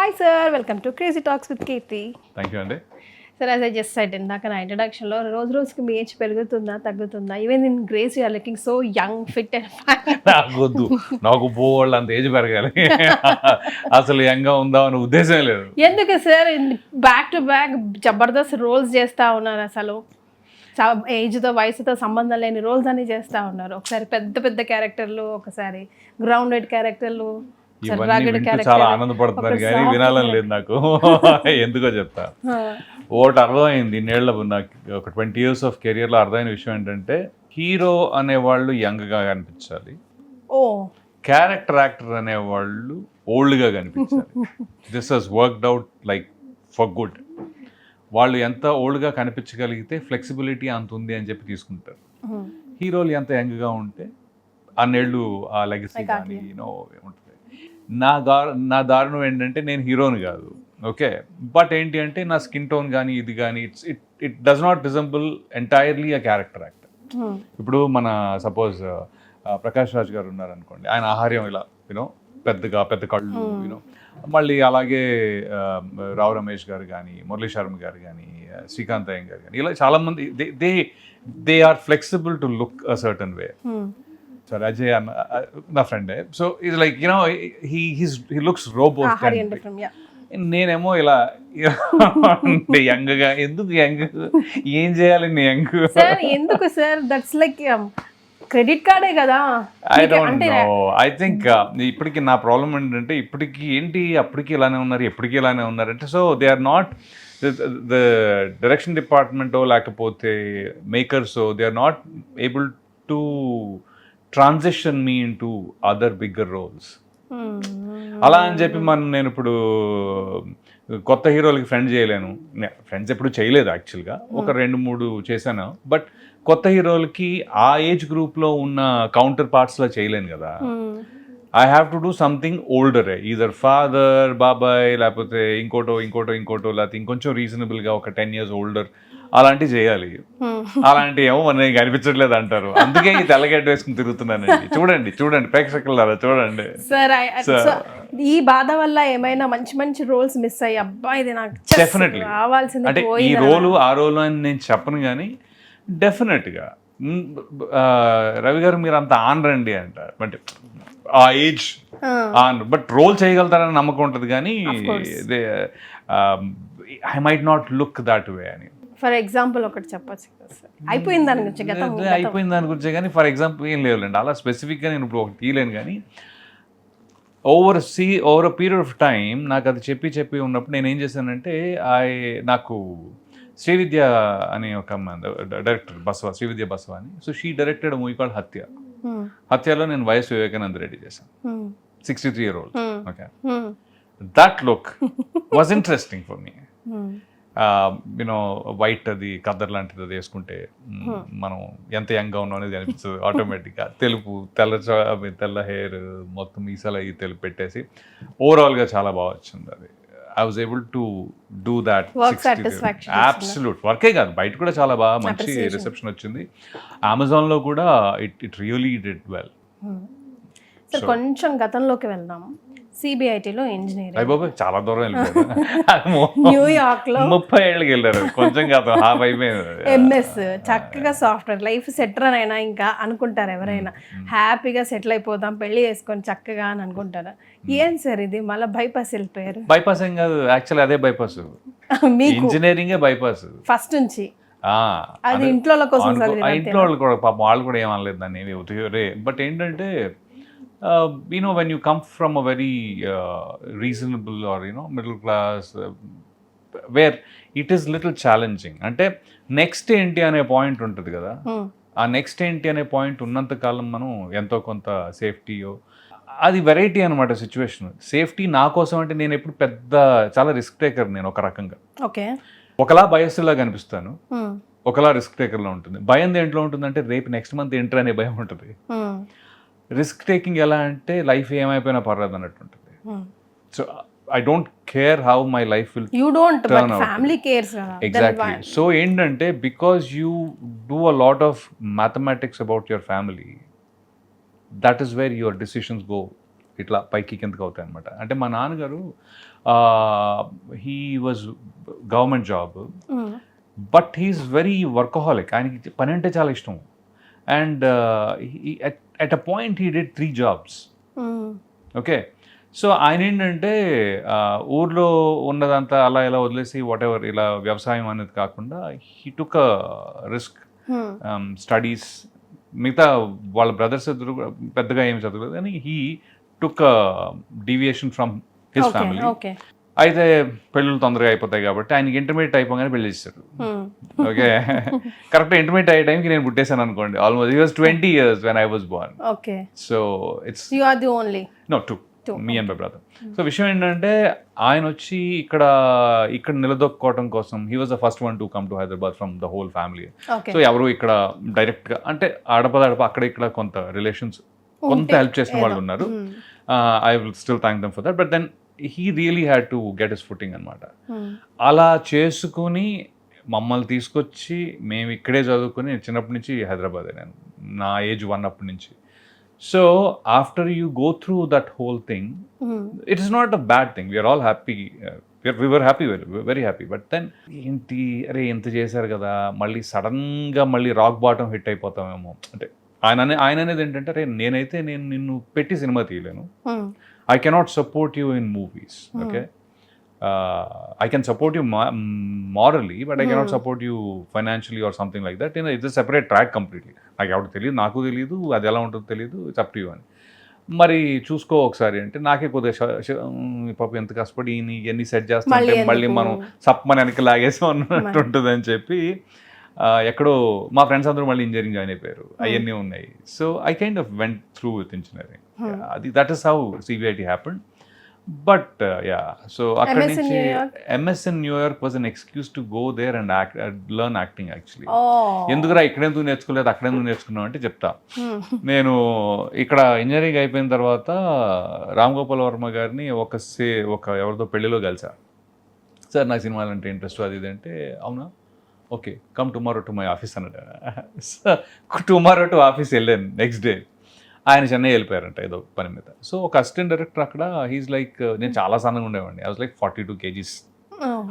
Hi sir, welcome to crazy talks with Keerthi. Thank you అండి. Sir, as I just said ఇందాక నా ఇంట్రడక్షన్లో రోజు రోజుకి మీ ఏజ్ పెరుగుతుందా తగ్గుతుందా? Even in grace you are looking so young, fit and fine. నాకొద్దు, నాకు పోవాళ్ళు అంత ఏజ్ పెరగాలి. అసలు యంగ్గా ఉందా అనే ఉద్దేశం లేదు. ఎందుకు sir back to back Jabardasth roles చేస్తూ ఉన్నారు? అసలు ఏజ్తో వయసుతో సంబంధం లేని రోల్స్ అన్ని చేస్తూ ఉన్నారు. ఒకసారి పెద్ద పెద్ద క్యారెక్టర్లు, ఒకసారి గ్రౌండెడ్ క్యారెక్టర్లు, ఇవన్నీ వింటూ చాలా ఆనందపడుతున్నారు కానీ వినాలని లేదు నాకు. ఎందుకో చెప్తా. ఒకటి అర్థమైంది ఇన్నేళ్ళ నాకు, ఒక 20 years ఆఫ్ కెరియర్లో అర్థమైన విషయం ఏంటంటే, హీరో అనేవాళ్ళు యంగ్గా కనిపించాలి, క్యారెక్టర్ యాక్టర్ అనేవాళ్ళు ఓల్డ్గా కనిపించాలి. This has worked out like for good. వాళ్ళు ఎంత ఓల్డ్గా కనిపించగలిగితే ఫ్లెక్సిబిలిటీ అంత ఉంది అని చెప్పి తీసుకుంటారు. హీరోలు ఎంత యంగ్గా ఉంటే అన్నేళ్ళు ఆ లెగసీ కానీ ఏముంటుంది. నా దారుణం ఏంటంటే, నేను హీరోని కాదు, ఓకే, బట్ ఏంటి అంటే నా స్కిన్ టోన్ కానీ ఇది కానీ it does not resemble entirely a character actor. ఇప్పుడు మన సపోజ్ ప్రకాష్ రాజ్ గారు ఉన్నారనుకోండి, ఆయన ఆహార్యం ఇలా పెద్ద కళ్ళు మళ్ళీ అలాగే రావు రమేష్ గారు కానీ, మురళీ శర్మ గారు కానీ, శ్రీకాంత్ అయ్యం గారు కానీ, ఇలా చాలామంది they are flexible to look a certain way. Sir Ajay అన్న నా ఫ్రెండే, సో ఇది లైక్ హీ లుక్స్ రోబో. నేనేమో ఇలా యంగ్గా, ఎందుకు యంగ్, ఏం చేయాలి యంగ్ ఎందుకు సార్? దట్స్ లైక్ క్రెడిట్ కార్డే కదా. I don't know, I think ఇప్పటికి నా ప్రాబ్లం ఏంటంటే, ఇప్పటికి ఏంటి అప్పటికి ఇలానే ఉన్నారు, ఎప్పటికీ ఇలానే ఉన్నారు అంటే, so they are not the direction డిపార్ట్మెంటో లేకపోతే మేకర్సో, they are not able to transition me into other bigger roles. అలా అని చెప్పి నేను ఇప్పుడు కొత్త హీరోలకి ఫ్రెండ్ చేయలేను. ఫ్రెండ్స్ ఎప్పుడు చేయలేదు యాక్చువల్గా, ఒక 2-3 చేశాను, బట్ కొత్త హీరోలకి ఆ ఏజ్ గ్రూప్లో ఉన్న కౌంటర్ పార్ట్స్లో చేయలేను కదా. I have to do something older, either father, బాబాయ్, లేకపోతే ఇంకోటో లేకపోతే ఇంకొంచెం రీజనబుల్గా ఒక 10 years ఓల్డర్, అలాంటివి చేయాలి. అలాంటివి ఏమో మనకి కనిపించట్లేదు అంటారు, అందుకే ఈ తెల్లగడ్డ వేసుకుని తిరుగుతున్నానండి. చూడండి ప్రేక్షకులారా, చూడండి సార్. ఈ బాధ వల్ల ఏమైనా మంచి మంచి రోల్స్ మిస్ అయ్యి, అబ్బా ఇది నాకు డెఫినెట్లీ అంటే ఈ రోలు ఆ రోలు అని నేను చెప్పను, కానీ డెఫినెట్గా రవి గారు మీరు అంత ఆన్ రండి అంటారు, బట్ ఆ ఏజ్ ఆన్, బట్ రోల్ చేయగలుగుతారని నమ్మకం ఉంటుంది, కానీ I might not look that way అని. ఫర్ ఎగ్జాంపుల్ ఒకటి చెప్పచ్చు కదా సార్? అయిపోయింది దాని గురించి కానీ ఫర్ ఎగ్జాంపుల్ ఏం లేవులేండి, అలా స్పెసిఫిక్గా నేను ఇప్పుడు ఒకటి తీయలేను. కానీ over a period of time నాకు అది చెప్పి ఉన్నప్పుడు నేను ఏం చేశానంటే, నాకు శ్రీవిద్య అనే ఒక డైరెక్టర్ శ్రీవిద్య బసవ అని, so she directed movie called హత్య. హత్యలో నేను వైఎస్ వివేకానంద రెడ్డి చేశాను, 63 year old. Okay, that look was interesting for me. White అది కద్దర్ లాంటిది అది వేసుకుంటే మనం ఎంత యంగ్గా ఉన్నాం అనేది అనిపిస్తుంది ఆటోమేటిక్గా. తెల్ల హెయిర్, మొత్తం మీసాలు అవి తెలుపు పెట్టేసి ఓవరాల్గా చాలా బాగా వచ్చింది అది. I was able to do that. Absolute వర్కే కాదు, బయట కూడా చాలా బాగా మంచి రిసెప్షన్ వచ్చింది. అమెజాన్లో కూడా it really did well. So కొంచెం గతంలోకి వెళ్దాం. సిబిఐటీలో ఇంజనీరింగ్, చాలా దూరం వెళ్ళిపోయారు, న్యూయార్క్లో 30 ఏళ్ళకి వెళ్ళారు, కొంచెం కాదు హాఫ్ అయిపోయింది. ఎంఎస్ చక్కగా సాఫ్ట్వేర్ లైఫ్ సెటిల్ అయినా ఇంకా అనుకుంటారు ఎవరైనా, హ్యాపీగా సెటిల్ అయిపోదాం పెళ్లి చేసుకొని చక్కగా అని అనుకుంటారు. ఏం సార్ ఇది మళ్ళీ బైపాస్ వెళ్ళిపోయారు? బైపాస్ ఏం కాదు, యాక్చువల్లీ అదే బైపాస్, ఇంజనీరింగే బైపాస్ ఫస్ట్ నుంచి. అది ఇంట్లో కోసం ఇంట్లో వాళ్ళు కూడా పాపం వాళ్ళు కూడా ఏమనలేదు దాన్ని ఏమి, బట్ ఏంటంటే when you come from a very reasonable or middle class where it is little challenging, అంటే నెక్స్ట్ ఏంటి అనే పాయింట్ ఉంటుంది కదా, ఆ నెక్స్ట్ ఏంటి అనే పాయింట్ ఉన్నంత కాలం మనం ఎంతో కొంత సేఫ్టీయో, అది వెరైటీ అనమాట సిచ్యువేషన్. సేఫ్టీ నా కోసం అంటే నేను ఎప్పుడు చాలా రిస్క్ టేకర్ నేను ఒక రకంగా. ఓకే, ఒకలా భయస్తులా కనిపిస్తాను, ఒకలా రిస్క్ టేకర్లో ఉంటుంది. భయం దేంట్లో ఉంటుందంటే రేపు నెక్స్ట్ మంత్ ఎంటర్ అనే భయం ఉంటుంది. రిస్క్ టేకింగ్ ఎలా అంటే లైఫ్ ఏమైపోయినా పర్లేదు అన్నట్టు ఉంటుంది. So I don't care how my life will turn out. Exactly. So ఏంటంటే because you do a lot of mathematics about your family, that is where your decisions go. ఇట్లా పైకి కిందకి అవుతాయి అనమాట. అంటే మా నాన్నగారు he was government job, but he is very workaholic. ఆయనకి పని అంటే చాలా ఇష్టం. And at a point he did 3 jobs. Okay, so ఆయన ఏంటంటే ఊర్లో ఉన్నదంతా అలా ఇలా వదిలేసి వాట్ ఎవర్ ఇలా వ్యవసాయం అనేది కాకుండా he took a risk, studies. మిగతా వాళ్ళ బ్రదర్స్ ఇద్దరు పెద్దగా ఏమి చదవలేదు కానీ he took deviation from his family. అయితే పెళ్ళిళ్ళు తొందరగా అయిపోతాయి కాబట్టి ఆయనకి ఇంటర్మీడియట్ అయిపోగానే పెళ్లి చేశారు. ఓకే, కరెక్ట్ ఇంటర్మీడియట్ అయ్యే టైంకి నేను పుట్టేశాను అనుకోండి. Almost he was 20 years when I was born. Okay. So it's you are the only. No, two. Me and my brother. So విషయం ఏంటంటే ఆయన వచ్చి ఇక్కడ నిలదొక్కుకోవడం కోసం he was the first one to come to Hyderabad from the whole family. So ఎవరు ఇక్కడ డైరెక్ట్గా అంటే ఆడపదడప అక్కడ ఇక్కడ కొంత రిలేషన్స్ కొంత హెల్ప్ చేసిన వాళ్ళు ఉన్నారు. I will still thank them for that. But then he really had to get his footing అనమాట. అలా చేసుకుని మమ్మల్ని తీసుకొచ్చి మేము ఇక్కడే చదువుకుని చిన్నప్పటి నుంచి హైదరాబాదే, నేను నా ఏజ్ 1 అప్పటి నుంచి. So after you go through that whole thing, it is not a bad thing. We are all happy. We were happy, very happy. But then ఇంత చేశారు కదా, మళ్ళీ సడన్గా మళ్ళీ రాక్ బాటమ్ హిట్ అయిపోతామేమో. అంటే ఆయన అనేది ఏంటంటే అరే నేను నిన్ను పెట్టి cinema తీయలేను. I cannot support you in movies. Okay, I can support you morally, but I cannot support you financially or something like that. It's a separate track completely. నాకు ఎవరు తెలియదు, నాకు తెలియదు, అది ఎలా ఉంటుందో తెలియదు, ఇట్స్ అప్ టు యూ అని. మరి చూసుకో ఒకసారి అంటే నాకే కొద్దిగా పాప ఎంత కష్టపడి ఇవన్నీ సెట్ చేస్తుంటే మళ్ళీ మనం సప్మని వెనక్కి లాగేసి ఉన్నట్టు ఉంటుంది అని చెప్పి ఎక్కడో మా ఫ్రెండ్స్ అందరూ మళ్ళీ ఇంజనీరింగ్ జాయిన్ అయిపోయారు, అవన్నీ ఉన్నాయి. So I kind of went through with engineering. That is how CVIT happened. But so అక్కడ నుంచి MS in New York was an excuse to go there and learn acting actually. ఎందుకురా ఇక్కడెందుకు నేర్చుకోలేదు అక్కడెందుకు నేర్చుకున్నావు అంటే చెప్తా. నేను ఇక్కడ ఇంజనీరింగ్ అయిపోయిన తర్వాత రామ్ గోపాల్ వర్మ గారిని ఒక ఎవరితో పెళ్లిలో కలిసా. సార్ నాకు సినిమాలు అంటే ఇంట్రెస్ట్ అది ఇది అంటే, అవునా okay come tomorrow to my office అన్నాడు. టుమారో టు ఆఫీస్ వెళ్ళాను. నెక్స్ట్ డే ఆయన చెన్నై వెళ్ళిపోయారంట ఏదో పని మీద. సో ఒక అసిస్టెంట్ డైరెక్టర్ అక్కడ, హీస్ లైక్, నేను చాలా సన్నగా ఉండేవాడిని. I was like 42 kgs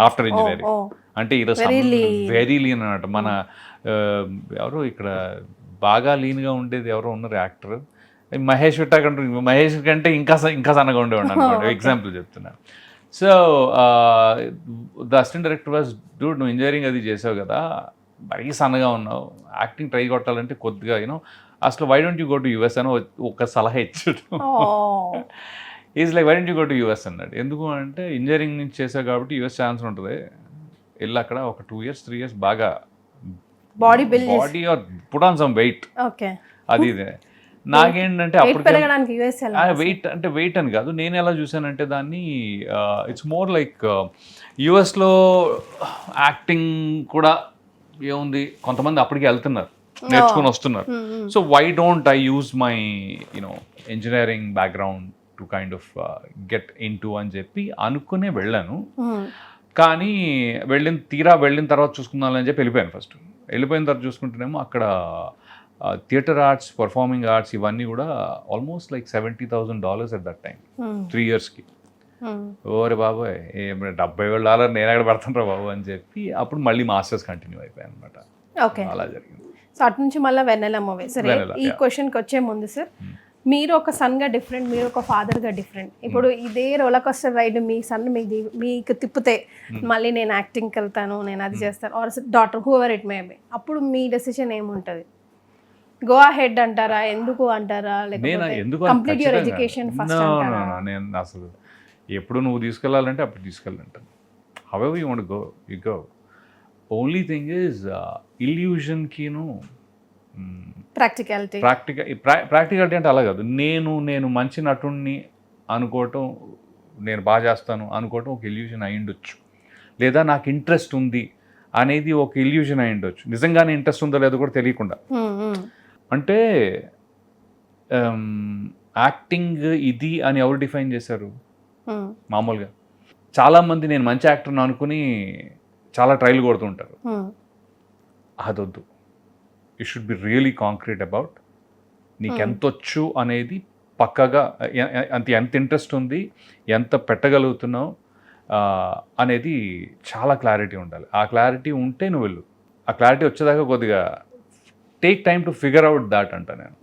after engineering. అంటే ఈరోజు వెరీ లీన్ అనమాట. మన ఎవరు ఇక్కడ బాగా లీన్గా ఉండేది ఎవరో ఉన్నారు యాక్టర్, మహేష్ విట్టా కంటే మహేష్ కంటే ఇంకా సన్నగా ఉండేవాడిని అనుకోండి, ఎగ్జాంపుల్ చెప్తున్నా. So the assistant director was, Dude నువ్వు ఇంజనీరింగ్ అది చేసావు కదా, మరీ సన్నగా ఉన్నావు, యాక్టింగ్ ట్రై కొట్టాలంటే కొద్దిగా అసలు why don't you go to US అని ఒక సలహా ఇచ్చాడు. Is like why don't you go to US అన్నాడు. ఎందుకు అంటే ఇంజనీరింగ్ నుంచి చేసావు కాబట్టి US ఛాన్స్ ఉంటుంది, వెళ్ళి అక్కడ ఒక 2 years 3 years బాగా body or put on some weight. అది ఇదే నాకేంటంటే అప్పుడు వెయిట్ అని కాదు, నేను ఎలా చూసానంటే దాన్ని ఇట్స్ మోర్ లైక్ యుఎస్లో యాక్టింగ్ కూడా ఏముంది, కొంతమంది అప్పటికి వెళ్తున్నారు నేర్చుకుని వస్తున్నారు. So why don't I use my engineering background to kind of get into అని చెప్పి అనుకునే వెళ్ళాను. కానీ వెళ్ళిన తర్వాత చూసుకుందామని చెప్పి వెళ్ళిపోయాను. ఫస్ట్ వెళ్ళిపోయిన తర్వాత చూసుకుంటేనేమో అక్కడ థియేటర్ ఆర్ట్స్, పర్ఫార్మింగ్ ఆర్ట్స్ ఇవన్నీ కూడా almost like $70,000 at that time 3 yearsకి. ఓరే బాబోయ్ $70,000 నేను ఎక్కడ పడుతుంటా బాబు అని చెప్పి అప్పుడు మళ్ళీ మాస్టర్స్ కంటిన్యూ అయిపోయాను అనమాట. అలా జరిగింది. సో అటు నుంచి మళ్ళీ వెన్నెల మూవీ. సరే, ఈ క్వశ్చన్కి వచ్చే ముందు సార్, మీరు ఒక సన్గా డిఫరెంట్, మీరు ఒక ఫాదర్గా డిఫరెంట్. ఇప్పుడు ఇదే రోలర్ కోస్టర్ రైడ్ మీ సన్ మీకు తిప్పితే మళ్ళీ నేను యాక్టింగ్కి వెళ్తాను, నేను అది చేస్తాను, or daughter whoever it may be, అప్పుడు మీ డెసిషన్ ఏముంటుంది? గో అహెడ్ అంటారా, ఎందుకు అంటారా, లేకపోతే కంప్లీట్ యువర్ ఎడ్యుకేషన్ ఫస్ట్ అంటారా? నేను అసలు ఎప్పుడు నువ్వు తీసుకెళ్ళాలంటే అప్పుడు తీసుకెళ్ళంటాను. However you want go you go. Only thing is ఇల్యూజన్కిను ప్రాక్టికాలిటీ అంటే అలా కాదు. నేను మంచి నటుడిని అనుకోవటం, నేను బాగా చేస్తాను అనుకోవటం ఒక ఇల్యూజన్ అయి ఉండొచ్చు, లేదా నాకు ఇంట్రెస్ట్ ఉంది అనేది ఒక ఇల్యూజన్ అయి ఉండొచ్చు. నిజంగానే ఇంట్రెస్ట్ ఉందో లేదో కూడా తెలియకుండా. అంటే యాక్టింగ్ ఇది అని ఎవరు డిఫైన్ చేశారు? మామూలుగా చాలామంది నేను మంచి యాక్టర్ని అనుకుని చాలా ట్రైల్ కొడుతుంటారు. You should be really concrete about నీకు ఎంత వచ్చు అనేది పక్కగా ఎంత ఇంట్రెస్ట్ ఉంది, ఎంత పెట్టగలుగుతున్నావు అనేది చాలా క్లారిటీ ఉండాలి. ఆ క్లారిటీ ఉంటే నువ్వు వెళ్ళు. ఆ క్లారిటీ వచ్చేదాకా కొద్దిగా take time to figure out that అంట నేను.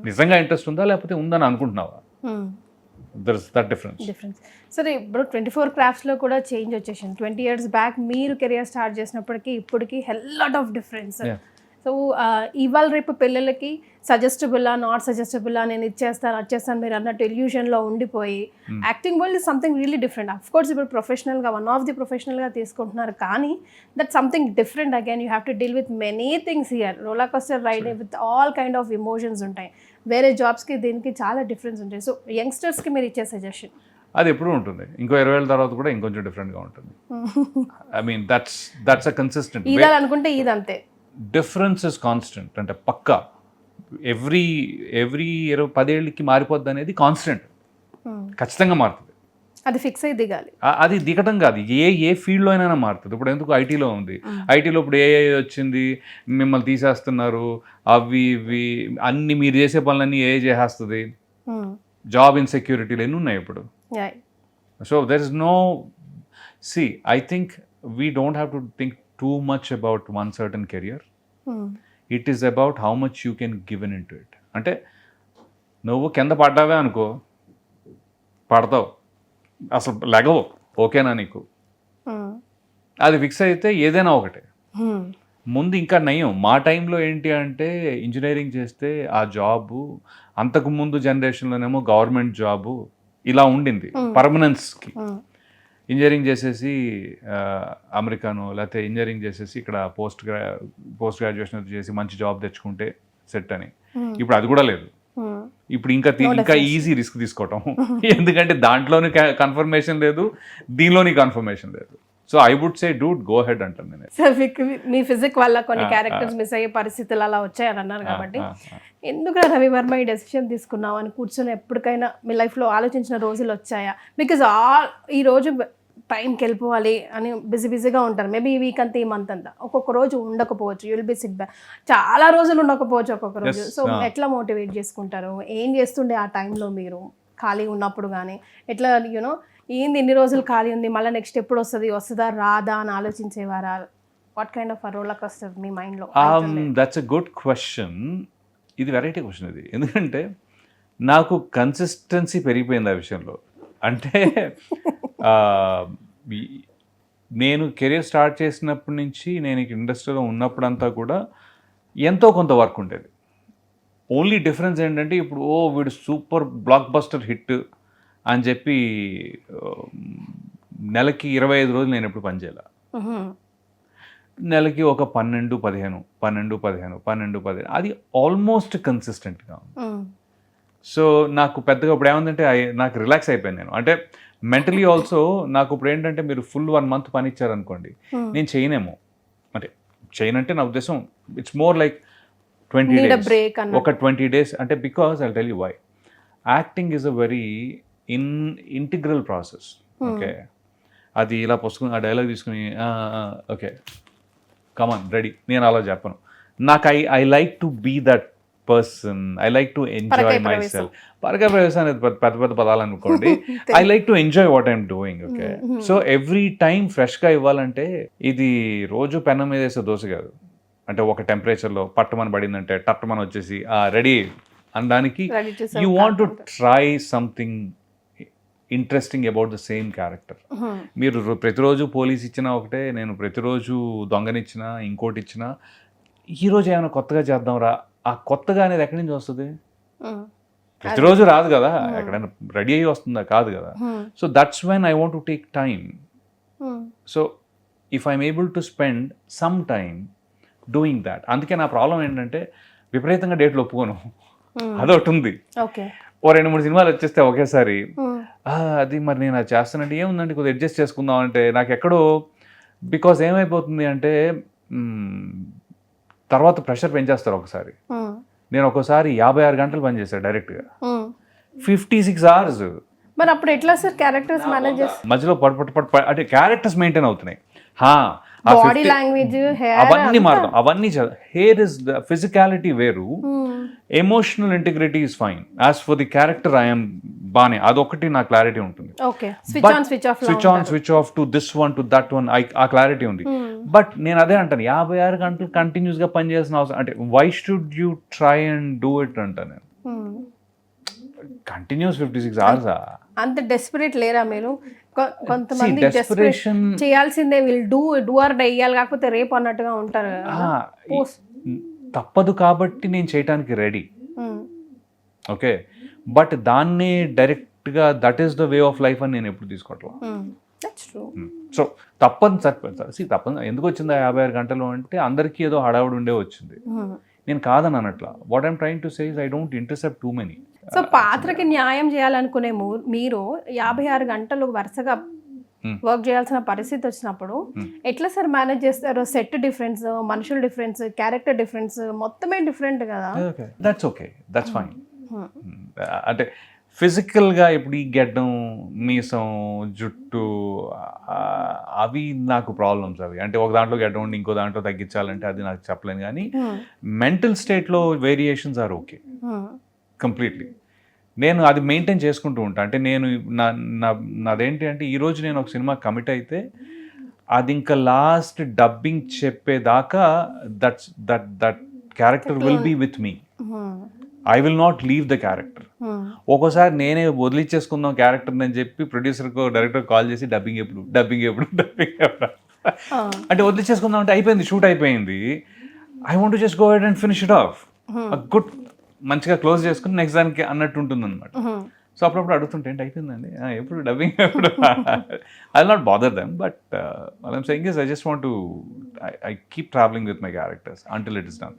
నిజంగా ఇంట్రెస్ట్ ఉందా లేకపోతే ఉందని అనుకుంటున్నావా? There is that difference. సరే, ఇప్పుడు 24 క్రాఫ్ట్స్లో కూడా చేంజ్ వచ్చేసింది. 20 years బ్యాక్ మీరు కెరియర్ స్టార్ట్ చేసినప్పటికీ ఇప్పటికి లాట్ ఆఫ్ డిఫరెన్స్. సో ఇవాళ రేపు పిల్లలకి సజెస్టబుల్లా నాట్ సజెస్టబుల్లా, నేను వచ్చేస్తాను మీరు అన్నట్టు ఇల్యూషన్లో ఉండిపోయి acting world is something really different. Of course ఇప్పుడు ప్రొఫెషనల్గా వన్ ఆఫ్ ది ప్రొఫెషనల్గా తీసుకుంటున్నారు, కానీ that something different. Again you have to deal with many things here. Roller coaster ride with all kind of emotions ఉంటాయి. వేరే జాబ్స్కి దీనికి చాలా డిఫరెన్స్ ఉంటాయి. సో యంగ్స్టర్స్కి మీరు ఇచ్చే సజెషన్? అది ఎప్పుడు ఉంటుంది, ఇంకో 20 ఏళ్ళ తర్వాత కూడా ఇంకొంచెం డిఫరెంట్గా ఉంటుంది. I mean that's a consistent. ఇదాలి అనుకుంటే ఇది అంతే. డిఫరెన్స్ ఇస్ కాన్స్టెంట్, అంటే పక్కా ఎవ్రీ 10 ఏళ్ళకి మారిపోద్ది అనేది కాన్స్టెంట్, ఖచ్చితంగా మారుతుంది. అది ఫిక్స్ అయ్యి దిగాలి. అది దిగటం కాదు, ఏ ఫీల్డ్లో అయినా మారుతుంది. ఇప్పుడు ఎందుకు ఐటీలో ఉంది, ఐటీలో ఇప్పుడు ఏఐ వచ్చింది, మిమ్మల్ని తీసేస్తున్నారు, అవి ఇవి అన్ని మీరు చేసే పనులన్నీ ఏఐ చేసేస్తుంది. జాబ్ ఇన్సెక్యూరిటీలు ఎన్ని ఉన్నాయి ఇప్పుడు. So there is no I think we don't have to think too much about one certain career. It is about how much you can give into it. అంటే నువ్వు కింద పడ్డావే అనుకో, పడతావు, అసలు లెగవు, ఓకేనా నీకు? అది ఫిక్స్ అయితే ఏదైనా ఒకటే. ముందు ఇంకా నయం. మా టైంలో ఏంటి అంటే ఇంజనీరింగ్ చేస్తే ఆ జాబు, అంతకుముందు జనరేషన్లోనేమో గవర్నమెంట్ జాబు ఇలా ఉండింది పర్మనెన్స్కి. ఇంజనీరింగ్ చేసేసి అమెరికాను, లేకపోతే ఇంజనీరింగ్ చేసేసి ఇక్కడ పోస్ట్ గ్రాడ్యుయేషన్ చేసి మంచి జాబ్ తెచ్చుకుంటే సెట్ అని. ఇప్పుడు అది కూడా లేదు. ఇప్పుడు ఇంకా ఈజీ రిస్క్ తీసుకోవటం, ఎందుకంటే దాంట్లోని కన్ఫర్మేషన్ లేదు, దీనిలోని కన్ఫర్మేషన్ లేదు. So I would say dude go ahead అంటాను నేను. సార్, మీ ఫిజిక్ వల్ల కొన్ని క్యారెక్టర్స్ మిస్ అయ్యే పరిస్థితులు అలా వచ్చాయని అన్నారు కాబట్టి, ఎందుకు రవి వర్మ ఈ డెసిషన్ తీసుకున్నావు అని కూర్చొని ఎప్పటికైనా మీ లైఫ్లో ఆలోచించిన రోజులు వచ్చాయా? బికాజ్ ఈరోజు టైంకి వెళ్ళిపోవాలి అని బిజీగా ఉంటారు. మేబీ ఈ వీక్ అంతా, ఈ మంత్ అంతా, ఒక్కొక్క రోజు ఉండకపోవచ్చు, యుల్ బి సిక్ బ్యాక్, చాలా రోజులు ఉండకపోవచ్చు ఒక్కొక్క రోజు. సో ఎట్లా మోటివేట్ చేసుకుంటారు? ఏం చేస్తుండే ఆ టైంలో మీరు ఖాళీ ఉన్నప్పుడు? కానీ ఎట్లా యూనో ఏంది ఇన్ని రోజులు ఖాళీ ఉంది, మళ్ళీ నెక్స్ట్ ఎప్పుడు వస్తుందా రాదా అని ఆలోచించేవారా? What kind of roller coaster మీ మైండ్లో? That's a good question. ఇది వెరైటీ క్వశ్చన్ ఇది, ఎందుకంటే నాకు కన్సిస్టెన్సీ పెరిగిపోయింది ఆ విషయంలో. అంటే నేను కెరీర్ స్టార్ట్ చేసినప్పటి నుంచి నేను ఇండస్ట్రీలో ఉన్నప్పుడంతా కూడా ఎంతో కొంత వర్క్ ఉండేది. ఓన్లీ డిఫరెన్స్ ఏంటంటే ఇప్పుడు వీడు సూపర్ బ్లాక్ బస్టర్ హిట్ అని చెప్పి నెలకి 25 రోజులు నేను ఎప్పుడు పనిచేయాలి. నెలకి ఒక 12-15 అది ఆల్మోస్ట్ కన్సిస్టెంట్గా ఉంది. సో నాకు పెద్దగా ఇప్పుడు ఏమందంటే నాకు రిలాక్స్ అయిపోయాను నేను. అంటే మెంటలీ ఆల్సో నాకు ఇప్పుడు ఏంటంటే మీరు ఫుల్ 1 month పని ఇచ్చారనుకోండి, నేను చేయనేమో. అంటే చేయనంటే నా ఉద్దేశం ఇట్స్ మోర్ లైక్ 20 days, ఒక 20 days. అంటే because I tell you why. Acting is a very integral process. Okay, అది ఇలా పుస్తకం ఆ డైలాగ్ తీసుకుని ఓకే కమాన్ రెడీ, నేను అలా చెప్పను. నాకు I like to be that person, I like to enjoy myself. పరకాయ ప్రవేశం అనేది పెద్ద పదాలు అనుకోండి. I like to enjoy what I'm doing. Okay, so every time ఫ్రెష్గా ఇవ్వాలంటే ఇది రోజు పెన్నం మీద వేసే దోశ కాదు. అంటే ఒక టెంపరేచర్లో పట్టమని పడిందంటే టట్టమని వచ్చేసి రెడీ అనడానికి you want to try something interesting about the same character. మీరు ప్రతిరోజు పోలీస్ ఇచ్చినా ఒకటే, నేను ప్రతిరోజు దొంగనిచ్చినా ఇంకోటి ఇచ్చినా, ఈరోజు ఏమైనా కొత్తగా చేద్దాం రా, ఆ కొత్తగా అనేది ఎక్కడి నుంచి వస్తుంది? ప్రతిరోజు రాదు కదా, ఎక్కడైనా రెడీ అయ్యి వస్తుందా? కాదు కదా. So that's when I want to take time. So if I'm able to spend some time doing that. అందుకే నా ప్రాబ్లం ఏంటంటే విపరీతంగా డేట్లు ఒప్పుకోను, అదొకటి ఉంది. ఓ 2-3 సినిమాలు వచ్చేస్తే ఒకేసారి అది మరి నేను అది చేస్తానంటే ఏముందండి కొద్దిగా అడ్జస్ట్ చేసుకుందాం అంటే నాకు ఎక్కడో, బికాజ్ ఏమైపోతుంది అంటే తర్వాత ప్రెషర్ పెంచేస్తారు ఒకసారి. నేను ఒక్కోసారి 56 గంటలు పనిచేస్తాను డైరెక్ట్గా, 56 hours. మరి అప్పుడు ఎట్లా సార్ క్యారెక్టర్స్ మేనేజ్ చేస్తారు? మధ్యలో అంటే క్యారెక్టర్స్ మెయింటైన్ అవుతున్నాయి. బాడీ లాంగ్వేజ్, హెయిర్ అవన్నీ మారదాం, అవన్నీ హెయిర్ ఇస్ ద ఫిజికాలిటీ వేరు, emotional integrity is fine. As for the character I'm బానే, అదొకటి నా క్లారిటీ ఉంటుంది. Okay, switch on switch off to this one to that one, ఆ క్లారిటీ ఉంది. బట్ నేను అదే అంటాను, 56 గంటలు కంటిన్యూస్ గా పనిచేసిన అవసరం అంటే why should you try and do it అంటా నేను. కంటిన్యూస్ 56 hours అంత డెస్పరేట్ లేరా మీరు? కొంతమంది డెస్పరేషన్ చేయాల్సిందే, వీళ్ళు డూ ఆర్ డై ఇయ్యాలి, కాకపోతే రేపు అన్నట్టుగా ఉంటారు కదా. తప్పదు కాబట్టి నేను చేయటానికి రెడీ. ఓకే, బట్ దాన్ని డైరెక్ట్ గా that is the way of life అని నేను ఎప్పుడు తీసుకోవట్లేదు. సో తప్పదు తప్పదు. ఎందుకు వచ్చిందా 56 గంటలు అంటే అందరికీ ఏదో హడావుడి ఉండే వచ్చింది. నేను కాదని అనట్లా. What I'm trying to say is I don't intercept too many. So పాత్రకి న్యాయం చేయాలనుకునే మీరు 56 గంటలు వరుసగా వర్క్ చేయాల్సిన పరిస్థితి వచ్చినప్పుడు ఎట్లా సార్ మేనేజ్ చేస్తారు? సెట్ డిఫరెన్స్, మనుషుల డిఫరెన్స్, క్యారెక్టర్ డిఫరెన్స్, మొత్తమే డిఫరెంట్ కదా. That's okay, that's fine. అంటే ఫిజికల్గా ఇప్పుడు ఈ గెడ్డం, మీసం, జుట్టు అవి నాకు ప్రాబ్లమ్స్. అవి అంటే ఒక దాంట్లో గెడ్డం ఉండి ఇంకో దాంట్లో తగ్గించాలంటే అది నాకు చెప్పలేను. కానీ మెంటల్ స్టేట్లో వేరియేషన్స్ ఆర్ ఓకే కంప్లీట్లీ. నేను అది మెయింటైన్ చేసుకుంటూ ఉంటాను. అంటే నేను నాదేంటి అంటే ఈరోజు నేను ఒక సినిమా కమిట్ అయితే అది ఇంకా లాస్ట్ డబ్బింగ్ చెప్పేదాకా that character will be with me. I will not leave the character. ఒక్కోసారి నేనే వదిలిచ్చేసుకుందాం క్యారెక్టర్ అని చెప్పి ప్రొడ్యూసర్కో డైరెక్టర్ కాల్ చేసి డబ్బింగ్ ఎప్పుడు అంటే వదిలిచ్చేసుకుందాం అంటే అయిపోయింది, షూట్ అయిపోయింది. I want to just go head and finish it off good, మంచిగా క్లోజ్ చేసుకుని నెక్స్ట్ దానికి అన్నట్టు ఉంటుంది అనమాట. సో అప్పుడప్పుడు అడుగుతుంటే ఏంటి అయిపోయిందండి ఎప్పుడు డబ్బింగ్ ఎప్పుడు, I will not bother them. But what I'm saying is I just want to I keep traveling with my characters until it is done.